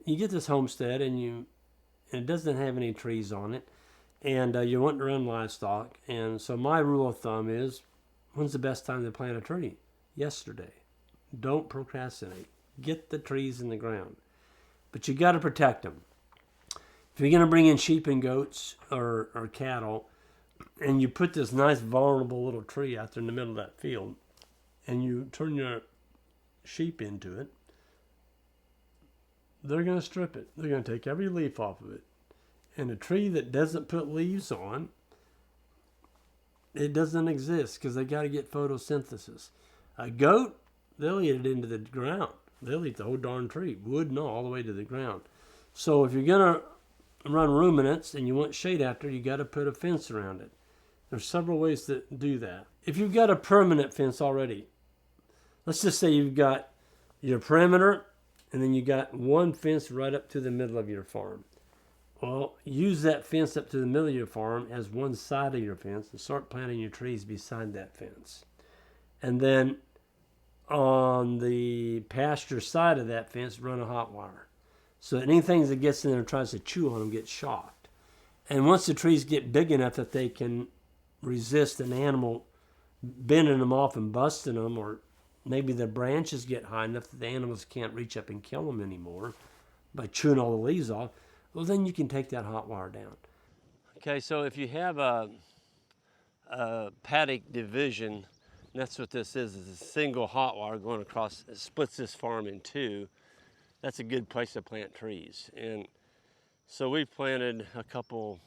you get this homestead and it doesn't have any trees on it, and you want to run livestock. And so my rule of thumb is, when's the best time to plant a tree? Yesterday. Don't procrastinate. Get the trees in the ground. But you got to protect them. If you're going to bring in sheep and goats or cattle, and you put this nice vulnerable little tree out there in the middle of that field, and you turn your sheep into it, they're going to strip it. They're going to take every leaf off of it. And a tree that doesn't put leaves on, it doesn't exist because they got to get photosynthesis. A goat, they'll eat it into the ground. They'll eat the whole darn tree, wood and all the way to the ground. So if you're going to run ruminants and you want shade after, you got to put a fence around it. There's several ways to do that. If you've got a permanent fence already, let's just say you've got your perimeter and then you got one fence right up to the middle of your farm. Well, use that fence up to the middle of your farm as one side of your fence and start planting your trees beside that fence. And then on the pasture side of that fence, run a hot wire. So anything that gets in there and tries to chew on them gets shocked. And once the trees get big enough that they can resist an animal bending them off and busting them, or maybe the branches get high enough that the animals can't reach up and kill them anymore by chewing all the leaves off, well, then you can take that hot wire down. Okay, so if you have a paddock division, that's what this is a single hot wire going across, it splits this farm in two. That's a good place to plant trees. And so we've planted a couple,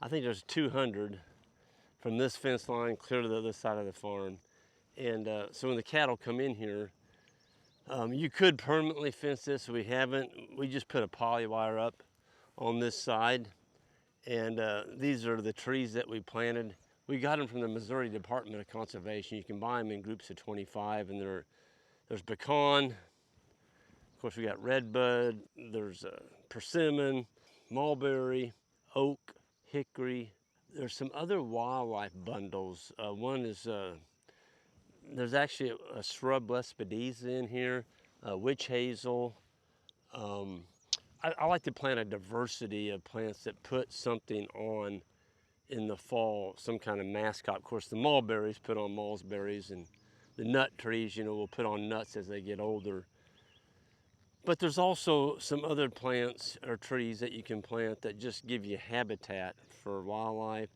I think there's 200 from this fence line clear to the other side of the farm. And so when the cattle come in here, you could permanently fence this. We haven't. We just put a poly wire up on this side. And these are the trees that we planted. We got them from the Missouri Department of Conservation. You can buy them in groups of 25, and there's pecan. Of course, we got redbud. There's persimmon, mulberry, oak, hickory. There's some other wildlife bundles. One is there's actually a shrub lespedeza in here, witch hazel. I like to plant a diversity of plants that put something on in the fall, some kind of mascot. Of course, the mulberries put on mulberries, and the nut trees, will put on nuts as they get older. But there's also some other plants or trees that you can plant that just give you habitat for wildlife,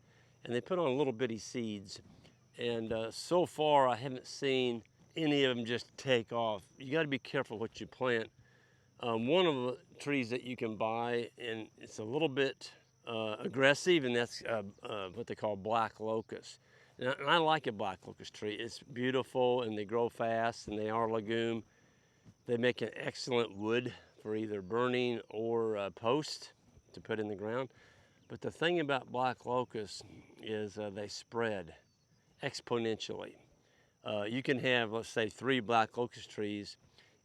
and they put on little bitty seeds. And so far, I haven't seen any of them just take off. You got to be careful what you plant. One of the trees that you can buy, and it's a little bit aggressive, and that's what they call black locust. And I like a black locust tree. It's beautiful, and they grow fast, and they are legume. They make an excellent wood for either burning or post to put in the ground. But the thing about black locust is they spread exponentially. You can have, let's say, 3 black locust trees,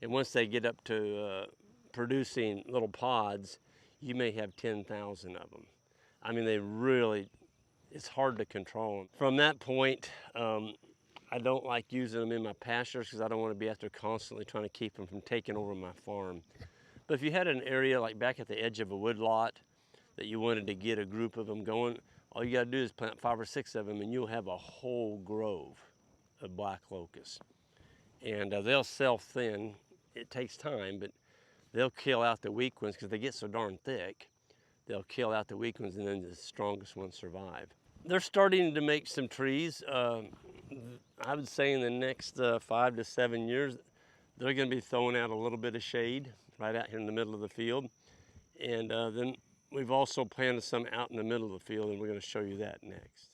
and once they get up to producing little pods, you may have 10,000 of them. I mean, it's hard to control them. From that point, I don't like using them in my pastures because I don't want to be out there constantly trying to keep them from taking over my farm. But if you had an area like back at the edge of a woodlot that you wanted to get a group of them going, all you got to do is plant 5 or 6 of them, and you'll have a whole grove of black locust. And they'll sell thin. It takes time, but they'll kill out the weak ones because they get so darn thick. They'll kill out the weak ones, and then the strongest ones survive. They're starting to make some trees. I would say in the next 5 to 7 years, they're going to be throwing out a little bit of shade right out here in the middle of the field. And then we've also planted some out in the middle of the field, and we're going to show you that next.